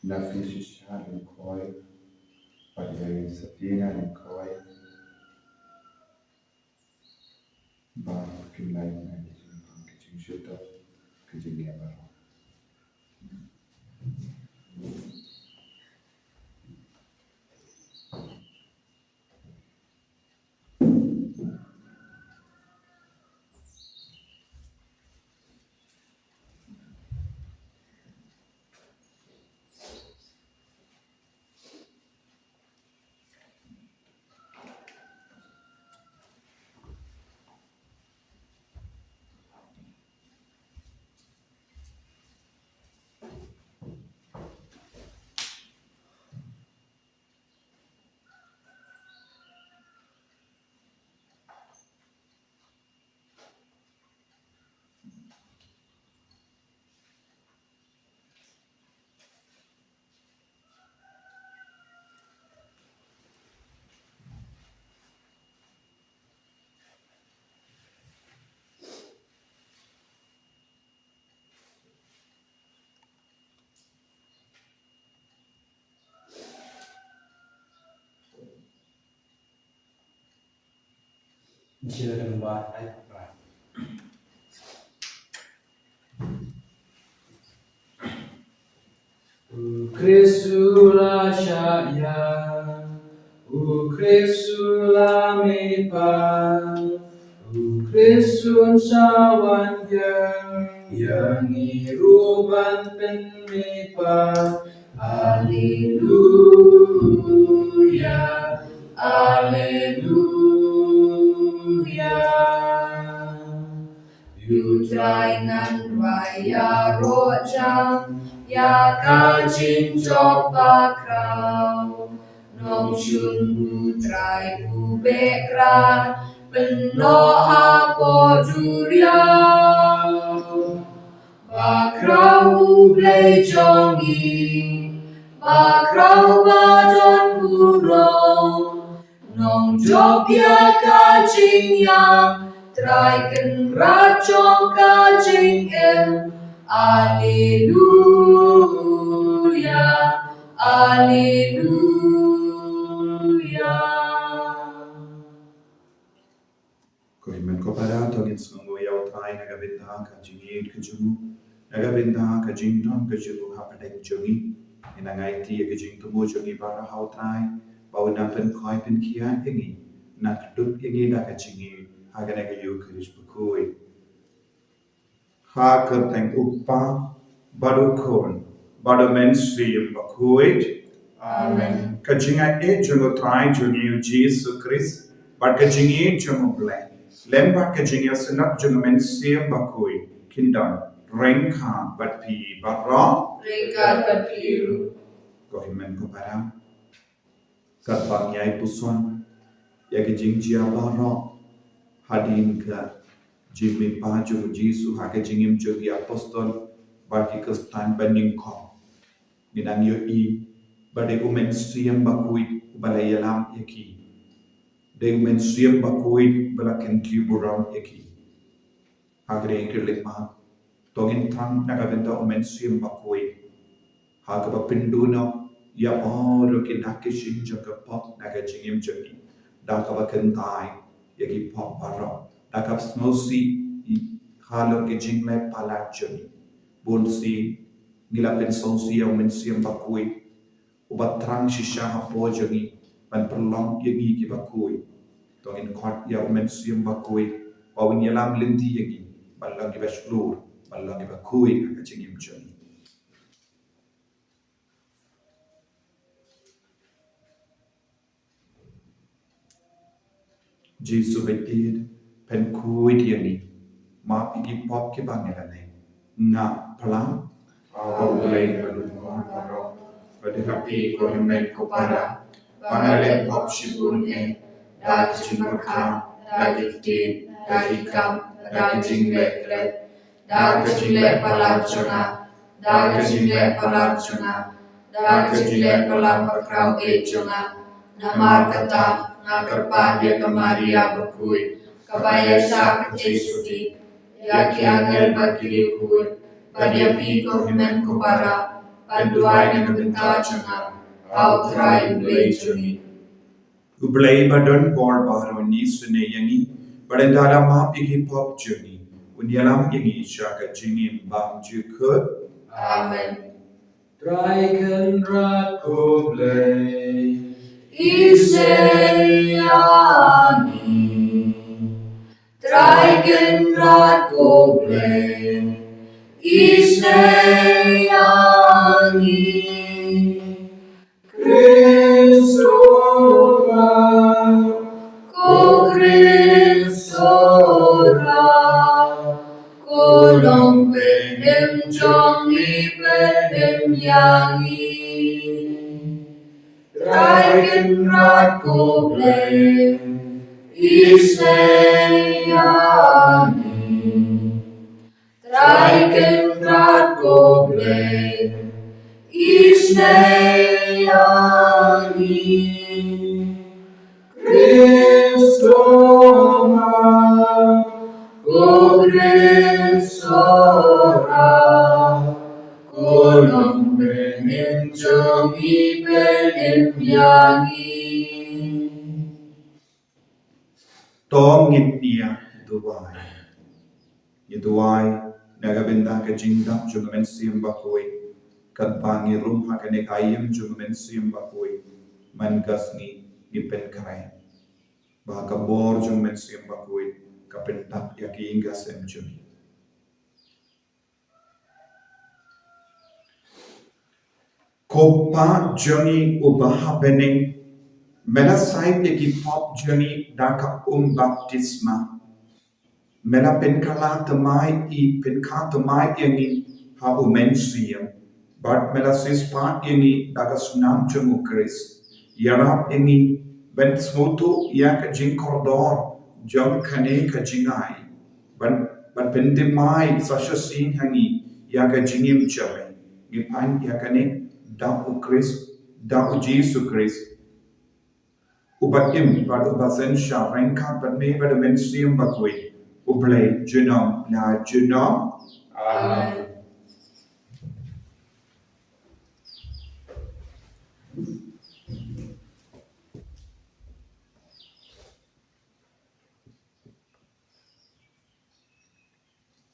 Nafis Shadun Koi, Padre Safina and Koi, Bar Kimlai and Kitchen Shooter, Kitchen Yammer. Children what I Krisula Shaya, Krisula Mepa, Krisun Sawanya, yang iruban penmepa. Hallelujah, Hallelujah. You try nan vaya rojang, ya kajin jok bakrau. Nong shun bu try bu bekran, beno hapo duriau. Bakrau blei jongi, bakrau badon burong. Nong jok ya kajing yang, try ken racong kajing em. Alleluia, Alleluia. Kohimen kopara togin sungo yau tai nagabinda ka jingid kajumu nagabinda ka jingdom kajumu hapadek jongi inangai ti ka jing tumo jongi para hau tai bawna pen koi pen kia ingi nakduk ingi da ka jingi hagana ka yu krish Bakhuid ha kerteng uppa baru kon baru menstream Bakhuid amen ka jinga e jongo tai jongi Jesus Christ but ka jingi jongo bleng Lembat ke jingya senap jeng mensiam Bakhuid kindan rengka bat pi barong Rekat berpiru. Kohimen ko para katbang yai puson ya ke jingjia barong hadin ka jimi paju Jisu ha ke jingim jogi apostol baki kestan banding ko minang yo I bade mensiam Bakhuid balai yalam yaki de mensiam Bakhuid balaken kiburam yaki Hagre kirlik ma togin tang nagabenta mensiam Bakhuid hagaba pinduno ya oro kinakishin jaka pop nagajingim jaki dakaba kentai yagi pop baro dakab smosi halo ke jingle palachoni bonsi ngilapin sonsi yang mensiam Bakhuid ubat trang shisha hapo jagi ban perlong yagi ki Bakhuid togin kot ya mensiam Bakhuid pawin yalam linti yagi balang di Bashlur, balang di Bakhuid ka jingim joni. Jisu betir pen Khuid yani ma pigi pop ke bangelane nga pelang au ulai balun paro pada happy ko himen ko para bangale pop shibun da chimbarkha da diktin da dikam da jingle kret da jingle palachona da jingle palachona da jingle palampakrau echona namar kata nakarpan dia kamaria Bakhuid kabaya sa kecisuti yaki angel bakili kuid Padiapi Kormen Kopara, Panduai Nagabenta Changa, Au Trai Blay Juni. Ublay badon bor baro ni sune yangi, badendala ma pigi pop juni, unyalam yangi shaka jingim bam jukut. Amen. Dreiken rat koblei, Isleyangi, Dreigenrad Goblin, Isleyangi, Christora, Ko Christora, Ko Long Benim Jongi Benim Yangi, Dreigenrad Goblin, Isleyangi, Dreigenrad Goblin, Isleyangi, Christoma, Ko Christora, Ko Long Benim Jongi Benim Yangi. Tong ngitnia duwai. Yuduai nagabenda ka jingdam jugamen siyam bakoi. Kadbangi rum hakane kayam jugamen siyam bakoi. Mangasni gipen karay. Baka bor jugamen siyam bakoi. Kapentap yaki ingasem juni. Kopa juni ubaha bening. Mela side yaki pop juni daka baptisma. Mela penkala temai I penka temai yangi ha umensiam. But mela sispa yangi daga sunam jungu Chris. Yarap yangi ben smutu ya ka jing koridor jong kane ka jingai. Ban pendemai sasha sin hangi ya ka jingim chame. Gipan ya kane da u Chris da u Jesu Chris. Ubatim bad ubasen sha rengka bad me bad mensiam bakui. Ublay junam na junam. Amen.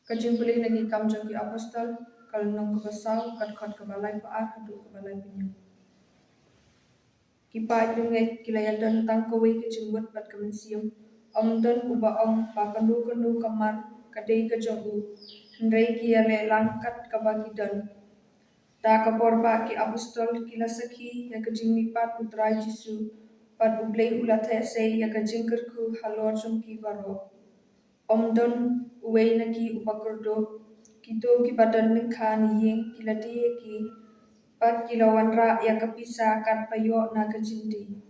Kajing boleh lagi kam jagi apostol kalau nong kebasau kat kot kebalai paar hadu kebalai penyu. Kipa jungai kilaya dan tangkawi kajing buat bat kemensium. Om dan uba om pa kandu kamar kadai kajongu. Hendrai kia le langkat kabagi dan. Da kapor ba ki apostol kila sakhi ya kajing mipat putra Jesu. Pat ublay ulathe se ya kajing kerku halor jongki baro. Om don uway nagi upakurdo kito ki badan nikha ni yeng kilati ki pat kilawan ra ya kapisa kat payo na kajindi.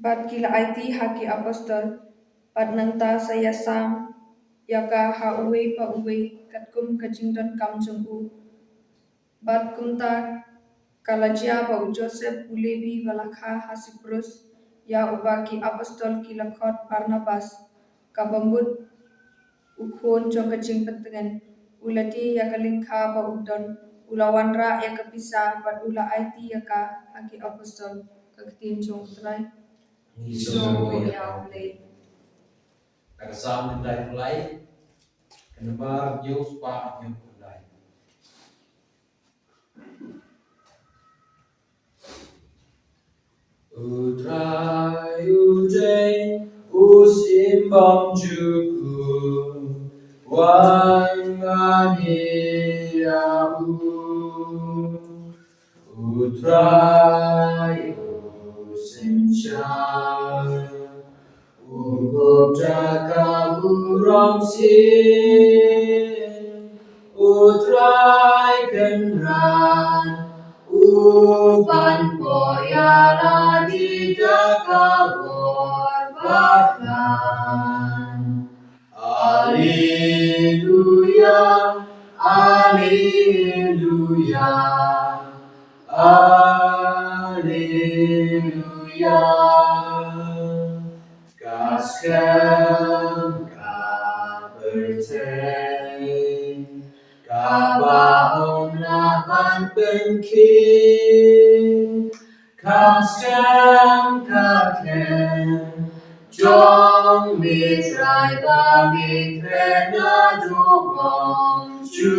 Pat kila IT haki apostol pat nangta saya sam ya ka ha uway pa uway kat kum kajingdon kam jong u. Pat kumta kalajia pa u Joseph ulebi balakha hasiprus ya ubaki apostol kilakot Barnabas kabambut ukhon jong kajing pentengan ulati ya kalingkha pa udon ulawan ra ya kapisa pat ula IT ya ka haki apostol kaktin jong utray. Iso ya Blay. Nakasam kendai mulai, kenemar Dios pa yung kendai. Utrai ujay usimbang juku wangani au. Utrai usimchay ugup jaka buram sin. Utrai kenran Upan poyala di jakabor Bakhuid. Alleluia, Alleluia, Alleluia. Kaskem ka percaya gần khi cast em cả khen trong mi trai ba mi khen na du bom chu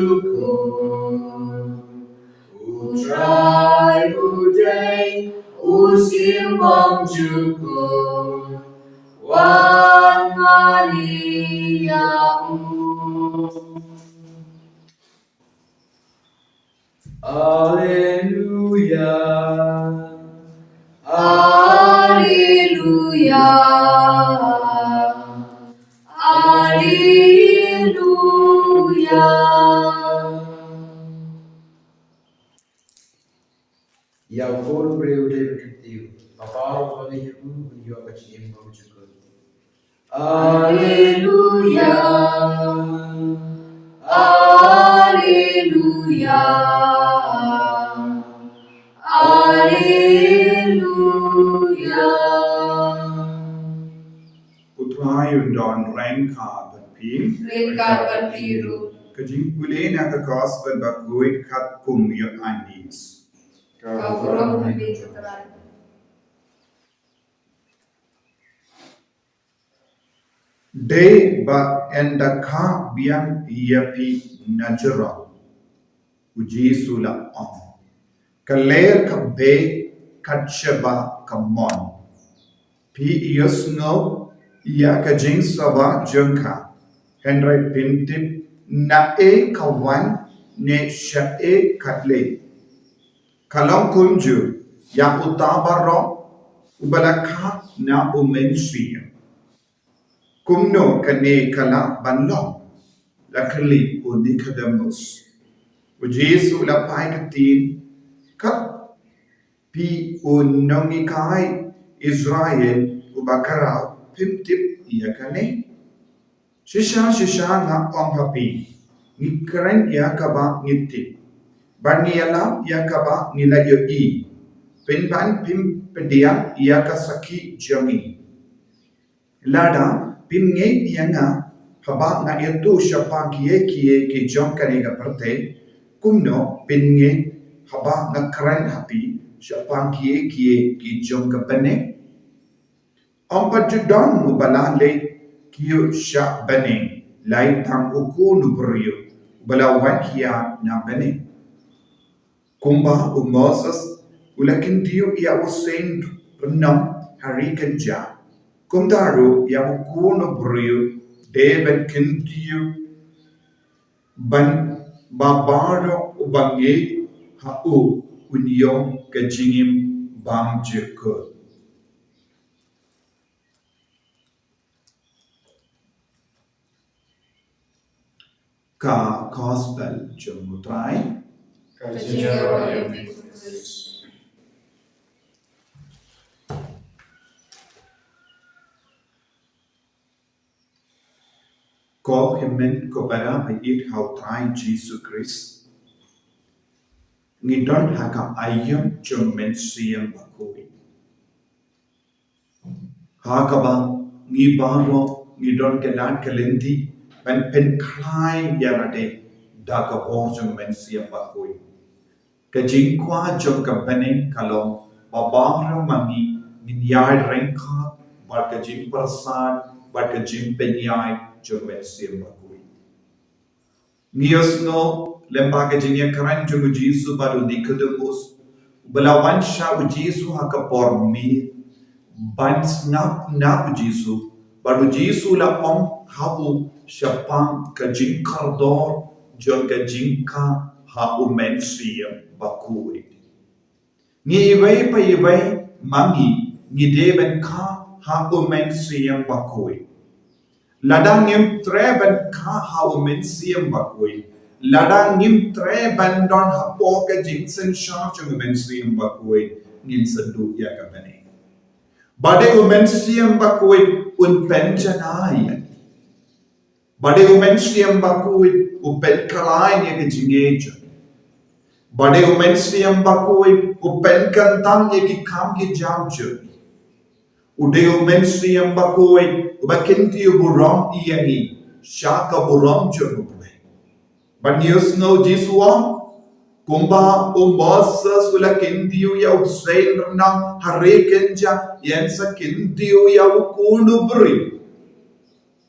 u trai u day u sim bom chu Wan Maria Alleluia Alleluia. Alleluia. Ya kor breu de bekitiu Aparo kami yu yu kachim bom chukul Alleluia. Alleluia. Alleluia. Utrai undon rengka berpi. Ringkar berbiru. Kajing pulih nak gospel Bakhuid kat kum yu andis. Kau lebih keterangan. Day ba endaka biang iapi najara. Uji sula on. Kaler ka be katshaba kamon. Pi iosno ia kajing sawa jengka. Henry pintip na e kawan ne sha e katle. Kalau kunju yang utabaro ubalaka na umensiya. Kumno kane kala banlong lakali unikadamus. Ujesu lapai katin kap pi unongikai Israel ubakarau pimtip iya kane. Shisha nga ong papi ngikren iya kaba ngitip. Barniala iya kaba nilayo i. Pinpan pim pediang iya kasaki jangi. Lada pimnge iya nga haba nga itu siapa kie ki jong kanega perte kumno pinge haba nga keren hapi siapa kie ki jong kapene ampa judon mubala le kiyo sya bane lai tang uku nubriyo bala wan hiya na bane kumba Moses ulakin diyo iya usain renam hari kerja kumdaru ya ukuno brio deben kintiu ban babaro ubange hau unyong kajingim bam jeko ka gospel jemutrai Kejiro yang dikudus. ko himen ko para ait hau trai Jesus Christ ngidon haka ayam jemen siyang Bakhuid haka ba ngibaro ngidon kedan kelendi ban pen klaim yarade daga borjong men siyang Bakhuid kajing kwa jong kabane kalong babaro mangi ninyai rengka bar kajing prasad bar kajing penyai jong men siyang Bakhuid Ngiyosno lembaga jingya karan jong Jesu baru dikudemus belawan sya Jesu haka pormi ban snap na Jesu baru Jesu la om habu syapang ka jingkar dor jong ka jingka ha umensia Bakhuid ngi iway pa iway mangi ngi deben ka ha umensia Bakhuid ladang ngim treben ka ha umensia Bakhuid ladang ngim treben don hapo ka jingsen sha jong umensia Bakhuid ngin sedu ya ka bane bade umensia Bakhuid un penjanai bade umensia Bakhuid upen kalai ya ka jingeja bade umensia Bakhuid upen kantang ya ki kam ki jamja ude umensia Bakhuid ubakinti buram iyangi shaka buram jo but news no jiswa Kumba Moses ula kindiu ya usain renang hari kenja yensa kindiu ya ukunu beri.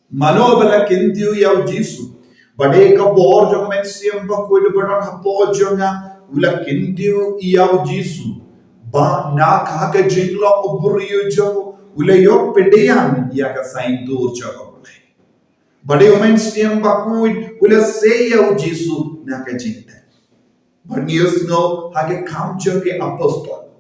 Mano bala kindiu ya ujisu. Bade ka bor jong men siem Bakhuid badon hapo jonga ula kindiu ya ujisu. Ba na ka ka jinglo uburi jong ula yo pedean ya ka sain dur jong. Bade umen siem Bakhuid ula se ya ujisu na ka jingta. But years no hage kamcho ke apostol.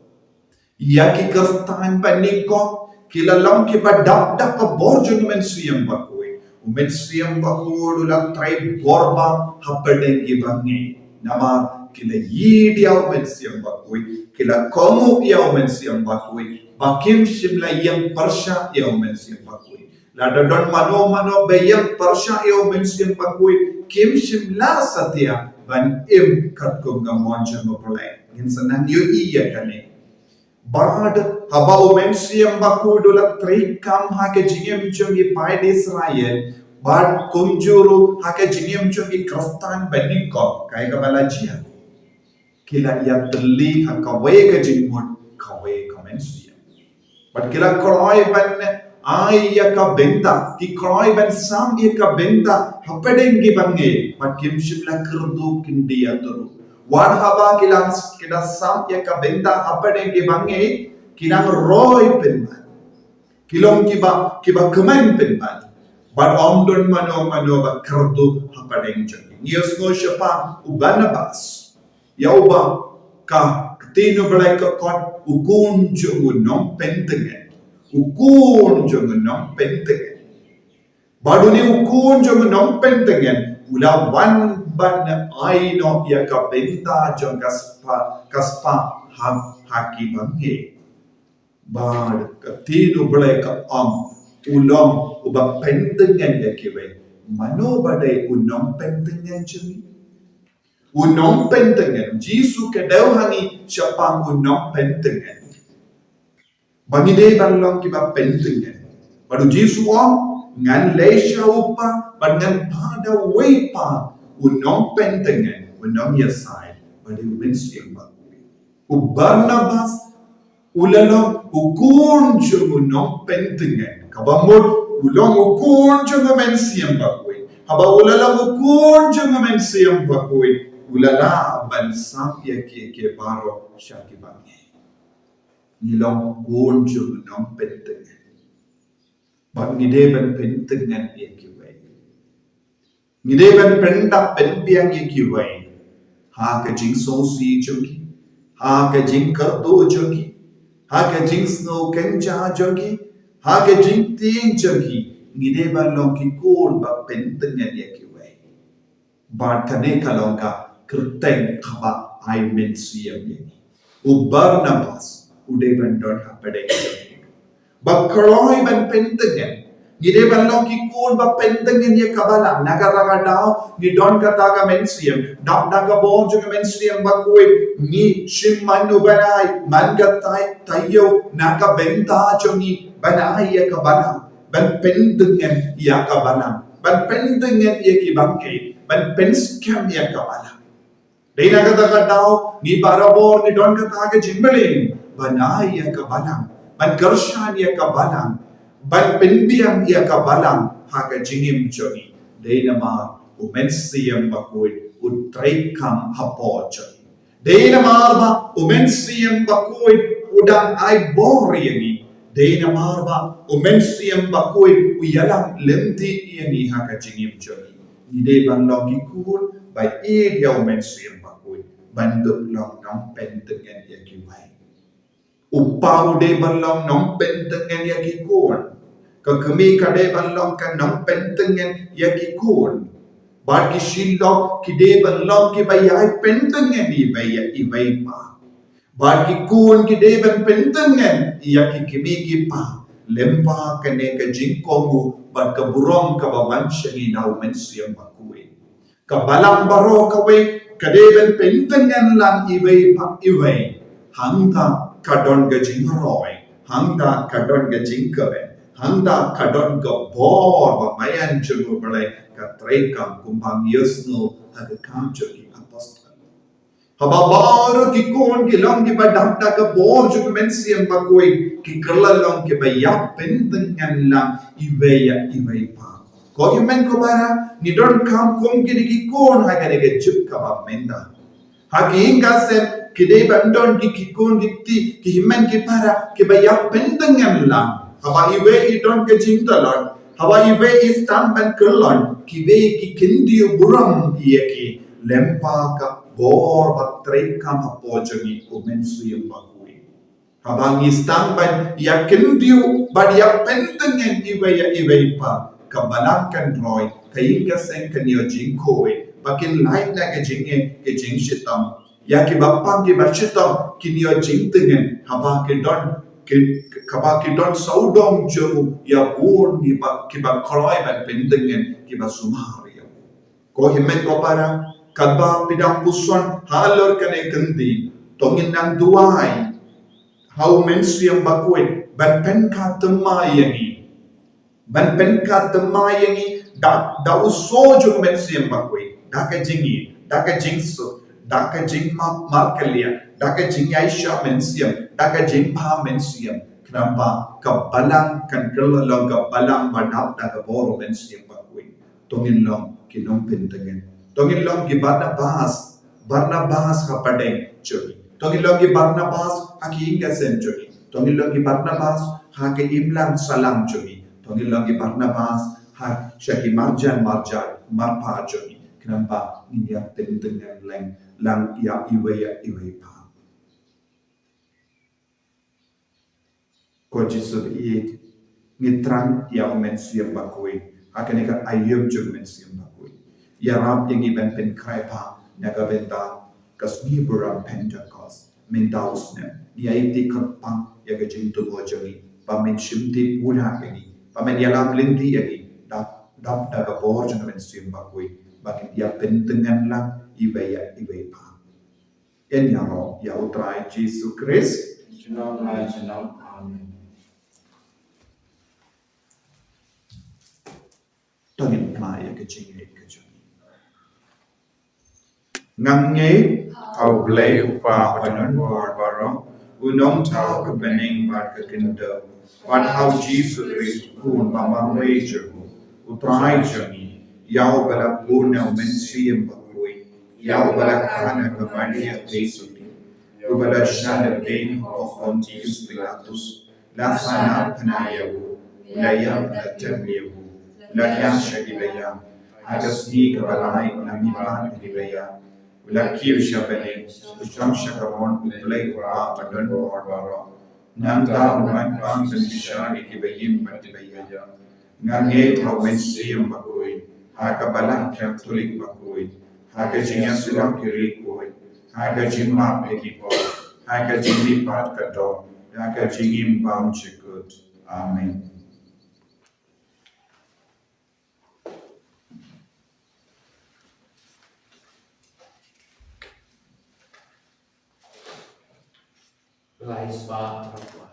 Yaki kastan paniko kilalam ki ba dap dap ka borjo men siyam Bakhuid. Umen siyam Bakhuid ulang try borba hapedeng ki bangi. Nama kila yidia umen siyam Bakhuid. Kila komu ya umen siyam Bakhuid. Bakim shimla yang persya ya umen siyam Bakhuid. Lada don mano be yang persya ya umen siyam Bakhuid. Kim shimla satya. Ban im kat kum gamon jamo prolai ngin sanan yo iya kane bad haba umen siem Bakhuid ula tri kam ha ke jingem chungi pai de Israel bad kunjuru ha ke jingem chungi kristan benin ko kai ka bala jia kila ya tli ha ka we ke jingmon ka we komen siem bad kila kroi ban ai ya ka benda ki kroi ban sam ya ka benda hapedengi bange but kim shimla kurdu kindia turu wad haba kilang kida sam ya ka benda hapedengi bange kilang roy penman kilong kiba kemen penman but omdon mano ba kurdu hapadeng jeng nios no shapa ubanabas ya uba ka tino belai ka kon ukun jung nom pentengen ukun jung nom pentengen baduni ukun jung nom pentengen ula wan ban aino ya ka benta jung kaspa haki bange bad ka tino belai ka ulong uba pentengen ya kiwe mano badai unom pentengen jemi unom pentengen jisu kedau hangi siapa unom pentengen bagi dei balong kiba pentengen padu jisu ngan leisha upa ngan pada wepa unom pentengen unom yasai badi umensiang Bakhuid ubarnabas ulalong ukun unom pentengen kabamut ulong ukun mensiang Bakhuid haba ulalong ukun mensiang Bakhuid ulala ban samya ke baro shaki bangi nilong kunjung nom pentengan bang ngide ban pentengan ye kiwai ngide ban penta penpiang ye kiwai ha ka jing so si jogi ha ka jing kar do jogi ha ka jing snow kenja jogi ha ka jing ting jogi ngide ban long ki kun ba pentengan ye kiwai ba tane kalong ka kerteng khaba ai men siam ye ubarnabas uday bandon hapadeng bakroi ban pentengen ngide balong ki kun ba pentengen ye kabala nagaraga daw ni don kata ka mensiam dak daga bor jung mensiam Bakhuid ni shimanu banai mangatai tayo naga benta chongi banai ye kabala ban pentengen ya kabala ban pentengen ye ki bangke ban penskam ye kabala Dina kata daw ni barabor ni don kata ke jimbeling banai ya kabalang ban gershan ya kabalang ban penbiang ya kabalang ha ka jingim joni Dina ma umensiam Bakhuid utreikam hapo joni Dina marba umensiam Bakhuid udang ai bori yani Dina marba umensiam Bakhuid uyalang lenti yani ha ka jingim joni ni de ban logi kur by aid ya umensiam bandup long nong pentengen ya kiwai upau de balong nong pentengen ya kikun kekemi kade balong kan nong pentengen ya kikun bagi shilok kide balong ki bayai pentengen i baya i pa bagi kun kide ban pentengen ya kikimi ki pa lempa kene ka jingkongu ban ka burong ka baban syangi dau mensiam Bakhuid ka balang baro ka we kadeben pentengan lang iway hangda kadon gajing roy hangda kadon gajing kabe hangda kadon ga bor ba mayan jungo balai ka trekam kumbang yusno haga kam jogi apostol Haba baru ki kon ki long ki ba dak dak ka bor ju men siam Bakhuid ki kerla long ki ba yap pentengan lang iweya iwei pa. Ko men ko bara ni don kam kom ki kon ha ka ke jup ka ba menda. Ha ki inga sem ki dei bandon ki kon ki ki himen ki para ki ba yap pentengan lang. Haba iwe I don ke jintalon. Haba iwe I stam ban kerlon ki we ki kindiu buram ye ki lempa ka bor batrai kam apojagi umen suyem Bakhuid. Habang istang ban yakin diu bad ya pentengen iwe pa kabalangkan roy kain ka sen kan yo jingkoe bakin lain na ke jing shitam ya ki bapang ki bashitam kin yo jing tengen haba ke don kaba ki don saudong jo ya bor ni ba ki ba kroy ban pentengen ki ba sumari ko himen ko para kaba pidang puson halor kane kendi tongin nang duai hau mensiam Bakhuid ban pen ka temayangi ban pen ka temayangi da uso jo mensiam Bakhuid da ka jingi da ka jingso da ka jing markalia da ka jing Aisha mensiam da ka jing pa mensiam kenapa kabalang kan kelalong kabalang badap da ka boro mensiam Bakhuid tongin long kinong pentengen tongin long ki Barnabas ka padeng jogi tongin long ki Barnabas haki inga sen jogi tongin long ki Barnabas haki imlam salam jogi tongin long ki Barnabas ha shaki marpa jogi kenapa ini yang pentengen lang ya iwe pa ko jisu I ngitrang ya omen siam Bakhuid hakane ka ayub jo men siam Bakhuid ya rap yang iban pen kai pa naga benda kas ni buram Pentecost min dausne ya iti kapang ya ga jing tu mojani pa min shimti puna kani pa min yalam linti yagi dap da ga bor jo men siam Bakhuid bakin ya pentengan lang iwe pa en ya ro ya utrai Jesus Christ Amen. tongin playa ke jing ke jing ngange au blay upa panon war baro unong tau ke bening bar ke kendo wan hau Jesus Christ kun mama major utrai jani yau bala purna mensiam Bakhuid yau bala kana ke Maria Jesu ubala shana ben ho Pontius Pilatus la sana panayawu layam la temyawu la yasha ibaya agas ni kabalai na mipan ibaya la kirsha bene usham shakaron ulay wa padon baro nanda uman pang sisha ikibayim patibaya ngange tawen siyam Bakhuid hakabalang Catholic Bakhuid hakajinga silang kirikoy hakajimma pekipo hakajimi pat kato hakajingim bam chikut amen. Laisba Rabba.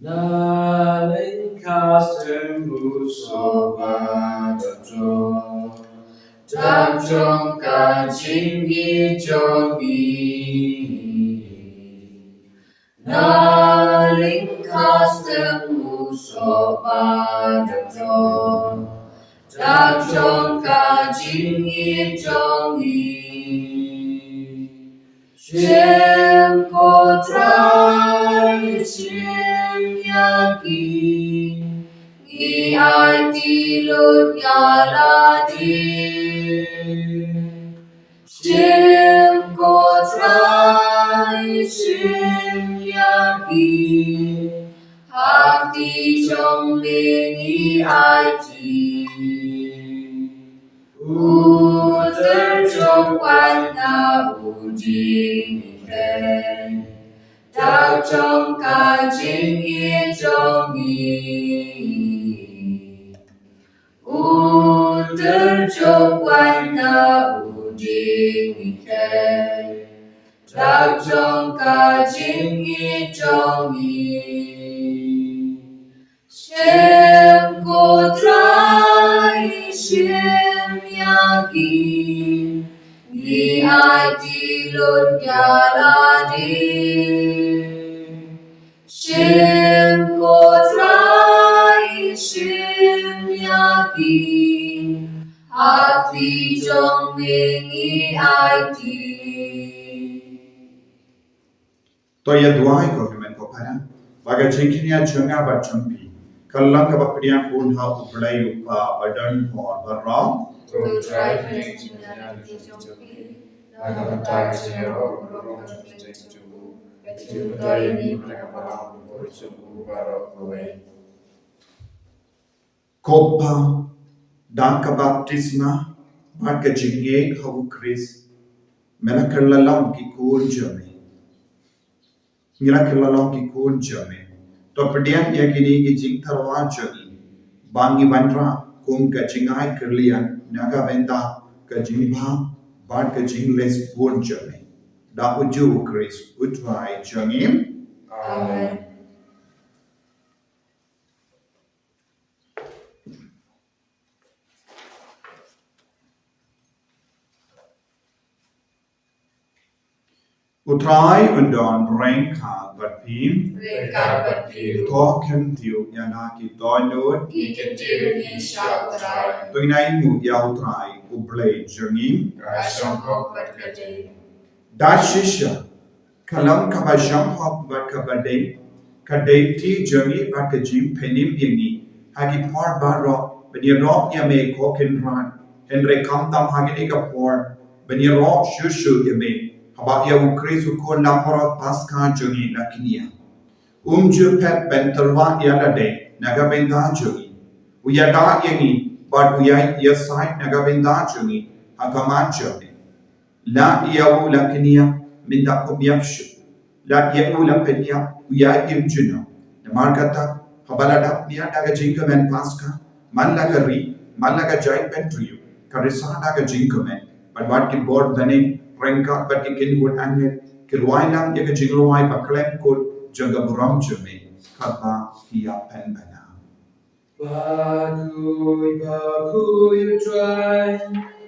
Daling kasemu sobajo Dabjong kajingi jongi Daling kasemu sobajo Dabjong kajingi jongi Shem kodrai shem yaki Gi arti lut yaladi Shem kodrai shem yaki Hati chong lingi arti Uter quan na ujing ken Tao trong ca chính nghĩa trong nghi Uter quan na ujing ken Tao trong ca chính nghĩa trong nghi Shem kodrai shem ai di lut ya la di. Shim kodrai shim yaki. Hati jong mingi ai di. Toya duai ko kemen ko para. Baga jengkinya jenga ba jempi. Kallang ka bakdian pun ha uplai upa badan or barong. To try to engineer the jompi. Nagabatay zero urong kaglenjubu. Kajutay ni prakapalang kursubu barok away. Kopa dangka baptisma baga jengek hawu Chris. Mela kalalang ki kun jame. Ngira kelalong ki kun jame. To pedian ya kini ki jing tarwa jagi. Bangi bandra kum ka jingai kerlian naga benda ka jing bha bad ka jing les kun jame. Da uju Chris utwai jangim. Amen. Utrai undon rengka batpim. Rekat berpiu. Token tiu yana ki toinut. Ikan tiu ni syak utrai. Toinai mu ya utrai ublay jangim. Kasyongkok berkede. Dashisha kalam kaba jampok bat kabade kadai ti jangi bat ka jim penim yangi hagi por baro bani rock yame koken ran henre kamtam hagi eka por bani rock shushu yame haba ya ukrisu ko lamporo paska jangi lakinia umju pet bentalwa yadade nagabenda jangi uyada yangi but uyai yasai nagabenda jangi hagaman jangi la yawu lakinia minta umyapshu la yawu lapenya uya imjuno na markata habalada mia daga jinkamen paska malagari malaga jai pentriyu karisa daga jinkamen but what ki board dane renka but ki kin would angel kirwaina yaga jinglowai baklem kod jagaburam jume kapa hiya penbana Bakhuid, Bakhuid try,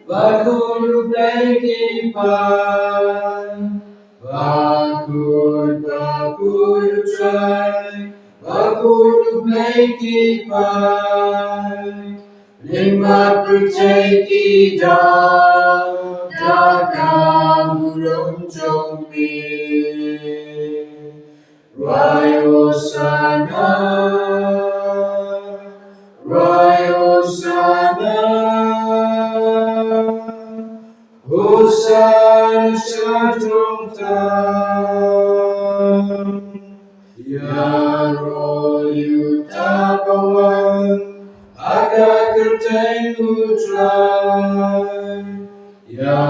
Bakhuid making fun. Bakhuid, Bakhuid try, Bakhuid making fun. Nimbat berceki dah, daga burung jombi. Rayo sana. Hosanna, Shalom Tam. Ya Roh Yutapawan, agak kerteng utrai. Ya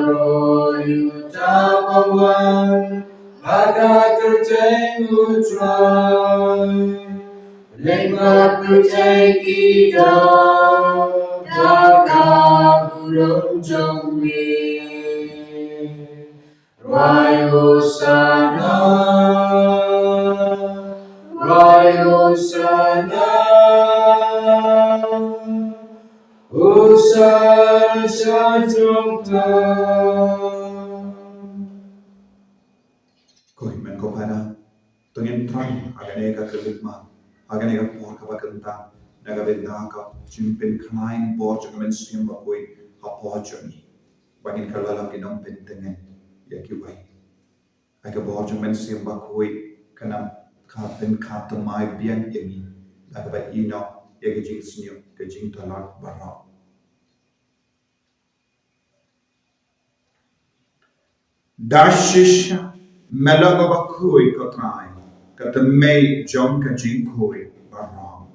Roh Yutapawan, agak kerteng utrai. Nikmat berceki dah, daga burung jombi. Rayo sana, Hosanna, Shalom Tam. Kohimen ko para tungin trang agane ka kelitma agane ka por ka bakanta nagabenda ka jimpin knain por jagamen sim bakoi ha por jani bagin kalala kinong pentengen yakiwai aga por jagamen sim bakoi kana ka pen ka tamai bian yemi nagabat ino yagi jing sinyo ke jing talat barra dashish Melago bakui kotrai, kata mei jom ka jinkoi barang.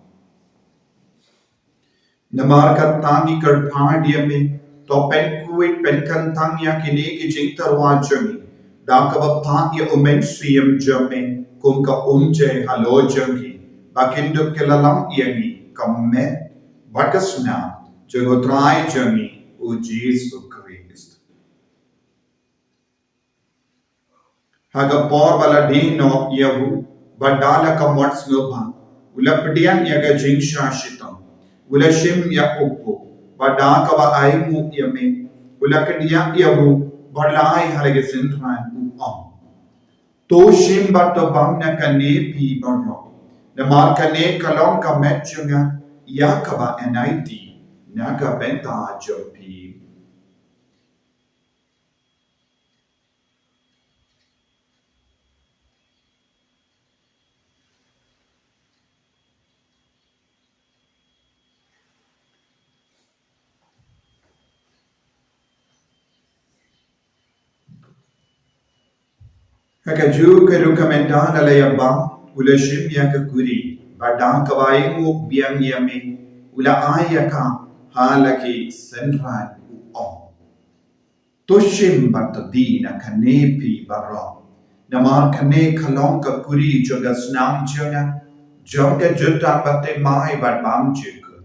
Namar ka tangi karpadia me, to pen kuit pen kantang ya kini ki jingtarwa jami, daka bapa ya umen siyam jami, kum ka umje halo jangi, bakindu kelalam yangi, kamme, bakasna, jagotrai jami, uji Christ. Haga por bala dino yahu badala ka mots ngobha ulapdian yaga jingsha shitam ulashim ya uppo badaka ba aimu yame ulakdiya yahu barlai halage sentran uong. Toshim batobang na kane pi barro. Na mar kane kalong ka metjunga yakaba enaiti naga benta jopi. Hakaju karu kamenda nalayaba ula shim yaka kuri badang kawai mu biang yame ula ayaka halaki senran uong. Toshim batadina kanepi barro. Namar kane kalong ka kuri joga snam jonga jonga jutta bate mai bat bam jiku.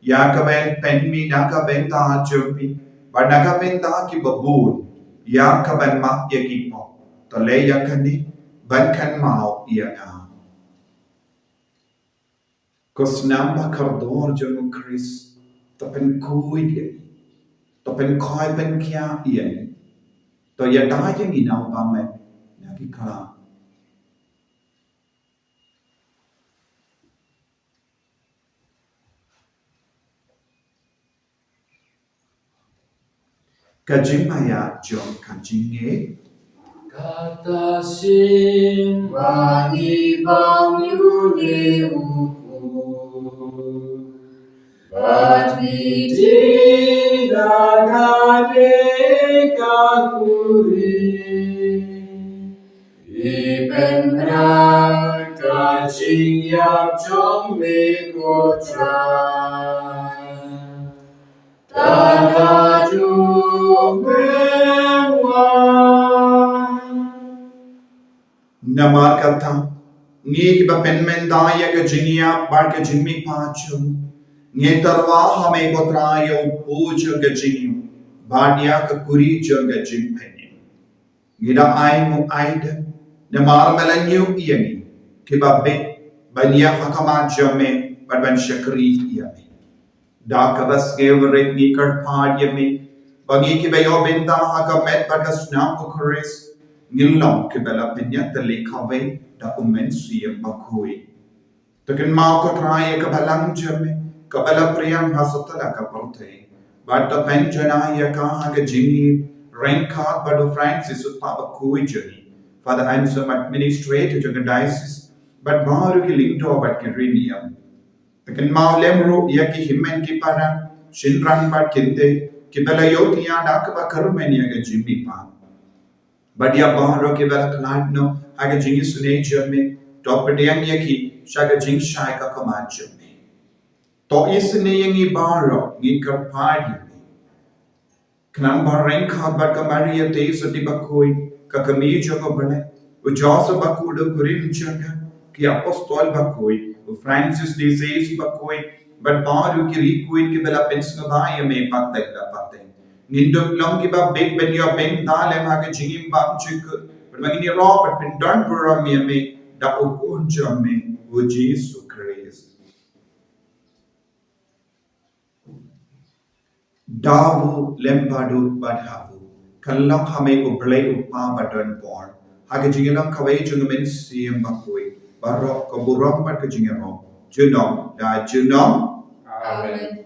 Yakaben penmi nakabenta jopi but nakabenta ki babun yakaben mak yakipo. Tole yakani bankan mau ianga. Kosnam bakardor jongu Chris tapen kuid yaki. Tapen koi pen kia iani. To ya dayang inaw pamen nagi kala. Kajimaya jom kajinge Kata sin Wangi bang yuni uku Bati Tidak ada kakuri Ipen brak kacing yap chong me kotran Tanah namar kata ngi kiba penmen daya ka jinia bar ka jingmi pachum ngi tarwa hame kotraya upuja ka jingim badia ka kuri jonga jingpeni ngira ai mu aida namar melanyu iani kiba be bania hakama jame badban shakri iani da kabas gevret ni karpad yame bagi kiba yo benta hakamet bagas nam kuris ngilong kibela pinya tali kawe da umen siya Bakhuid. Takin mau ko traya kabalang jame kabala priyam hasatala kaparte. Bata penjana ya ka haga jini renka badu Francis utpa Bakhuid jani. Father Ansem administrator to the diocese but baru ki linto bat ki riniyam. Takin mau lemru ya ki himmen ki para shinran bat kinte kibela yotiya da kaba karumeni ya jimi pa. Badia bahro ke bela kladno haga jingi sune jame top pedang yaki shaga jing shai ka kama jame to isne yangi bahro ngi ka padi knam bareng kha ba ka maria te sati Bakhuid ka kami jogo bane u joso bakudo kurin changa ki apostol Bakhuid u Francis de Sales Bakhuid but baru ki requid ke bela pensna ba yame patek la patek Nindok long ki ba big ben yo ben dalem ha ke jingim bam chik but magini ro but pin don pura me da ukun jame wo Jesus Christ dawu lempadu badhavu kallang hame ublay upa badon born ha ke jingilam kawai jungamen siem Bakhuid barok ko buram bat ke jingero junom da junom Amen.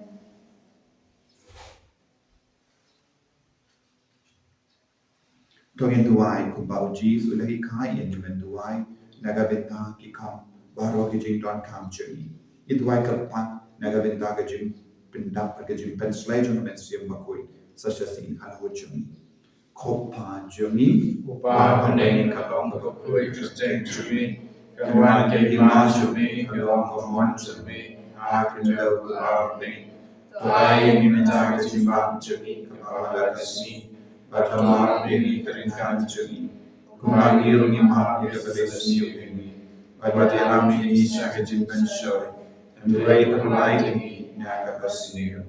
Tongin duai ku bau Jesus ulahi kai yang yumen duai naga benta ki kam baro ki jing don kam chuni idwai kalpa naga benta ka jing pinda ka jing pen slay jung men siam Bakhuid such as in halawo chuni kopa juni Upa pandai kalong Bakhuid Kristen chumi Kawan ke hima chumi kalong kohon chumi Akin daw kulawni Tuai minta kejimbang chumi Kapala kasih Batamar bini keringkan chumi Kumagi rungi mahal ke pedesniu ini Bagi alam ini syaka jimpan syori Andai terlai ini Nyaka kasniu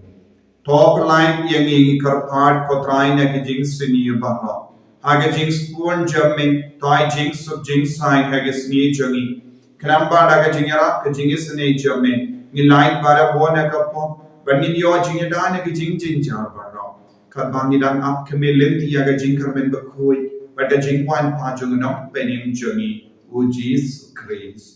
top line yang i karpad kotrai na ki jing sini bahra haga jing spoon jamme toy jing sub jing sign haga sni jangi kramba daga jingara ka jing sni jamme ni line para bona ka po banin yo jing da na ki jing jing jar bahra kat bangidang ap kemelin ti aga jing karmen Bakhuid pada jing wan pa jung no penim jungi u Jesus Christ.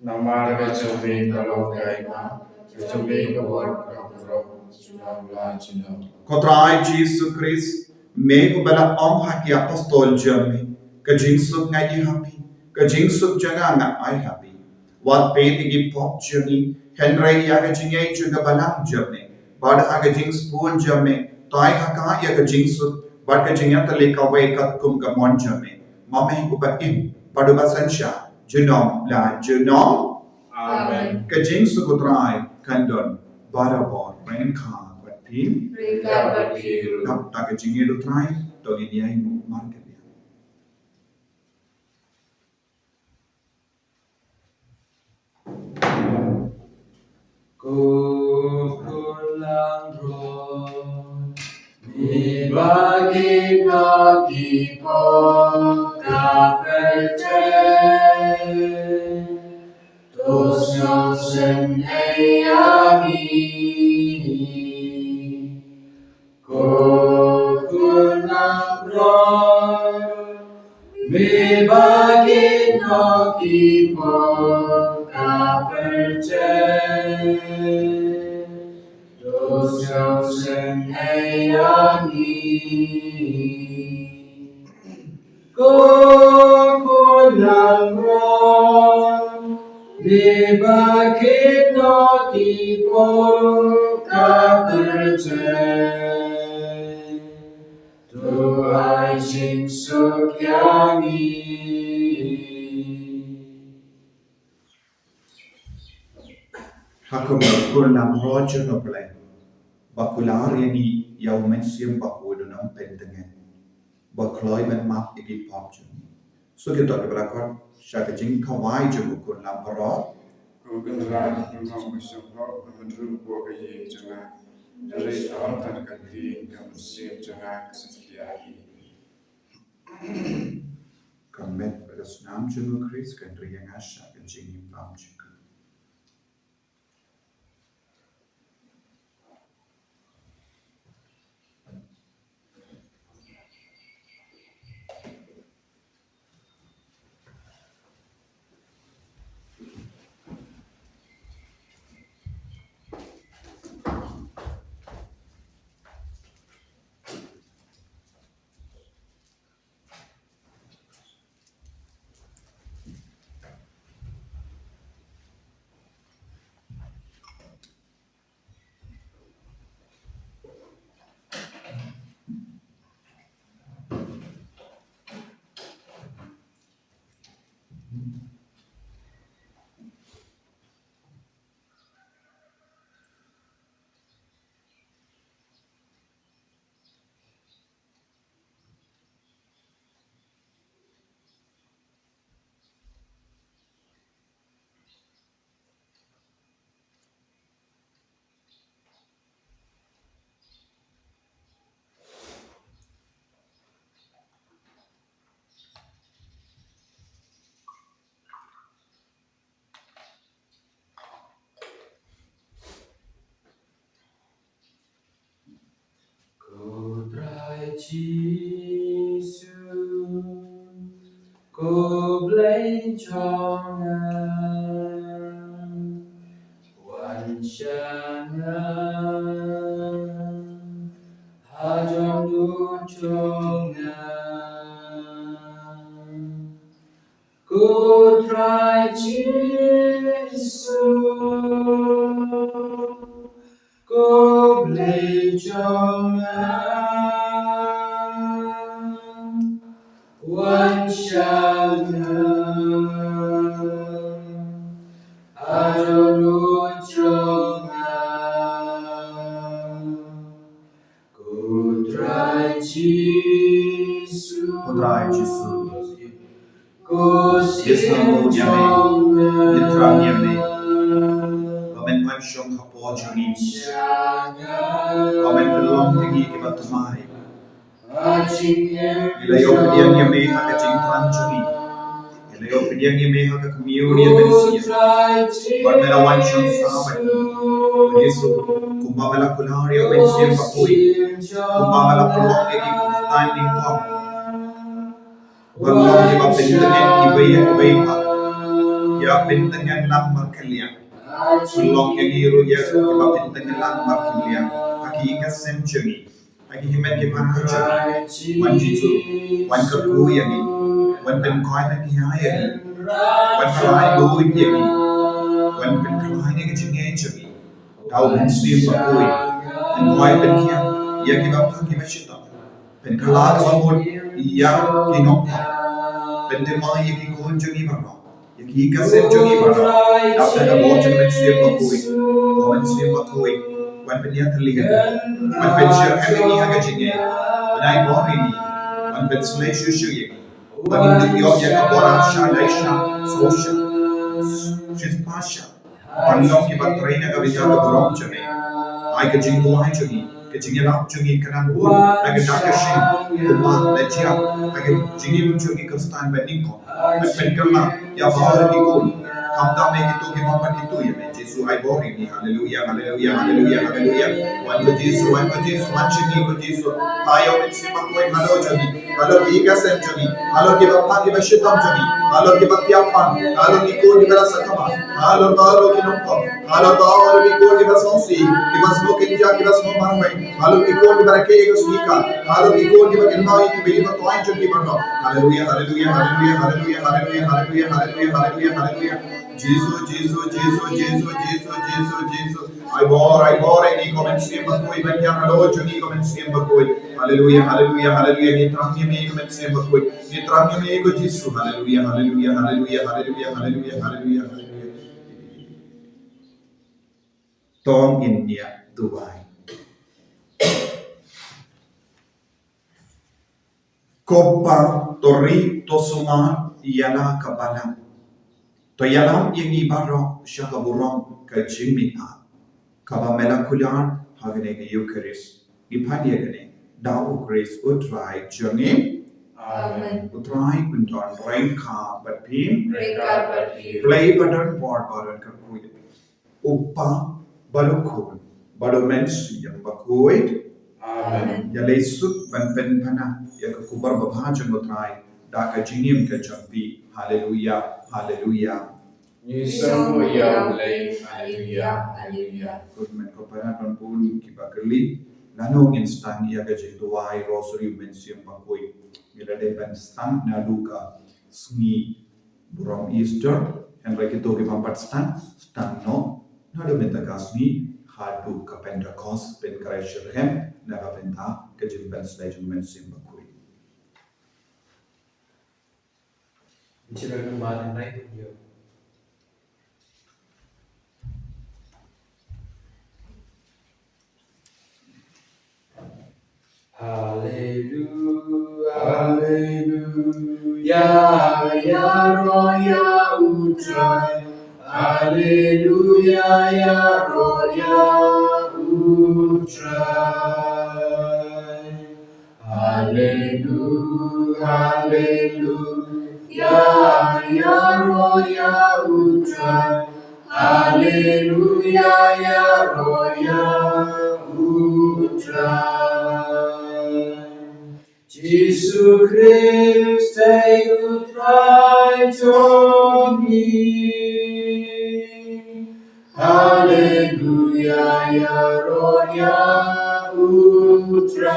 Namar kacumi kalau kaima, kacumi kawat kapro, junam la junam. Kotrai Jesus Christ me ko bala ong haki apostol jami ka jing suk ngai happy ka jing suk janga nga ai happy wat pe igi pop jami henry ya ka jing ai juga balang jami bad aga jing spoon jami tai haka ya ka jing suk bad ka jing ya tale ka wai ka kum ka mon jami mame ko ba im padu ba sansha junom la junom Amen. ka jing suk kotrai kandon barabor rain khan but team Rika bakiru. Nap taka jinge do try to gi dia mu market dia. Kukulang roh, mi bagi kaki po kaperte, tosyo sen ayami. Kukulang roh, mi bagi kaki po kaperte, tosyo sen ayami. Kukulang roh, mi bagi kaki po kaperte, Tuhan jinsuk yangi. Hakum kun nam rojo no play. Bakular yani yau mensium bakudo nam pentengen. Bakloi ben map igi pop juni. So kita ke belakon shaka jing kawai jumu kun nam ro. Kugan ran ngom kusapro, menru bo kaye junga. Dari soal tan kati kam sim junga kesekiai. Kamet pada senam jumu Chris kendri yang asya ke jing impam juga. Jisu, cô lấy cho ngàiวันฉันหาจงรู้จงกูtry Jisu, cô lấy cho ngàiวันฉันหาจงรู้จงกูtry Jisu, Kotrai Jisu. cô Yes namu xin nyame. cho Yitra nyame. ngài Amen wan shong kapo juni. Amen Amen belong tinggi ibatumai. Bila Bila yo kedian nyame haka jing tran juni. Leo pidiangi meha ka community bensia. Wan mela wan shon sabat. Yesu kumba mela kulari o bensia bakui. Kumba mela prolong yagi standing kong. Balong di bapintengan ibai pa. Ya pintengan lang markelia. Balong yagi ro Yesu di bapintengan lang markelia. Haki ka century. Haki himen ki panhaja. Wan jitu. Wan kaku yagi. Wan pen koi na kiya yagi. Wan kalai luin yagi. Wan pen kalai yagi jingay jagi. Tau bensia bakui. Pen koi pen kiya. Yagi bapaki bashita. Pen kalai kabamod. Iya kinokpa. Bendema yaki kun jangi barno. Yaki kasen jangi barno. Dapta ka bojan bensia bakui. Bensia bakui. Wan penya terlihat. Wan pensir hengi haga jinge. Wanai bori ni. Wan pensle shushu yaki. Wan indik yo yaka bora shalaisha sosha. Shispasha. Panlong ki batraina ka bijaga burong jange. Ai ka jing tuai jangi. Ka jinge lap jangi kanang bun. Naga dakashin. Kuma lejia. Naga jingi jangi kastan beniko. Penkerna ya bahar di kun. Kamda me gitu ki mampan itu ya me Jesu ai bori ni haleluya haleluya haleluya haleluya. Wan ko Jesu manchini ko Jesu. Ayo me sima ko halo jani. Halo ki ka sen jani. Halo ki bappa ki bashitam jani. Halo ki bapyapan. Halo ki ko ni bala sakama. Halo ki nokko. Halo ki ko ni basonsi. Ki basmo kinja ki basmo marmai. Halo ki ko ni barake ko sika. Halo ki ko ni bakenna ki beli ba toin jani barno. Haleluya haleluya haleluya haleluya haleluya haleluya haleluya haleluya haleluya. Jesus. I bore ni comensi bakoi banya halo juni comensi bakoi. Haleluya haleluya haleluya ni tramye me comensi bakoi. Ni tramye me ko Jesus. Haleluya haleluya haleluya haleluya haleluya haleluya haleluya. Tong India Dubai. Kopa tori tosuma yana kabalam. To yalam yang ibaro shaka burong ka jimita. Kaba melakulan hagane ke Eucharist. Ipadia gane. Dao grace utrai jangi. Amen. Utrai kunton rengka batpim. Reka bati. Play badan board badan kakuy. Upa balukun. Badomensi yang Bakhuid. Amen. Yalesut ban pen pana. Yang kubar babajan utrai. Daka jingim ke jampi. Hallelujah. Hallelujah. Yesu ya ulay. Haleluya. Haleluya. Good ko para don pun kibakali. Lanong instan ia ke jituai rosary mensiam pakoi. Bila de ban stan naduka sngi buram Easter. And like itu ke pampat stan no. Nadu benta kasni hadu ka Pentecost pen karesher hem naga benta ke jimpen stajun mensiam pakoi. Children who are in night with you. Hallelujah, hallelujah, ya roya utrai. Hallelujah, ya roya utrai. Hallelujah, hallelujah, ya roya utrai. Hallelujah, ya roya utrai. Jesus Christ, utrai Tony. Hallelujah, ya roya utrai.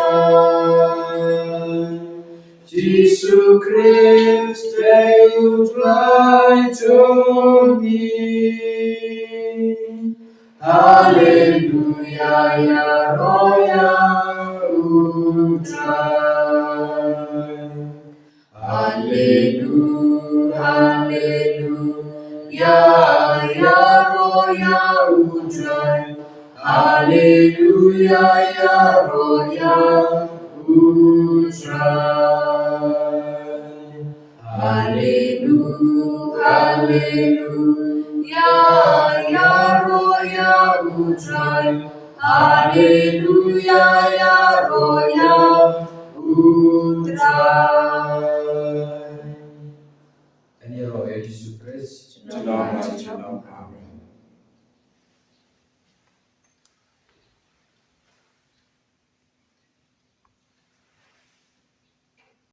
Jesus Christ, utrai Tony. Hallelujah, ya roya utrai. Hallelujah, hallelujah, ya roya utrai. Hallelujah, ya roya utrai. Hallelujah, hallelujah, ya roya utrai. Hallelujah, ya roya utrai. is to Lord, Amen.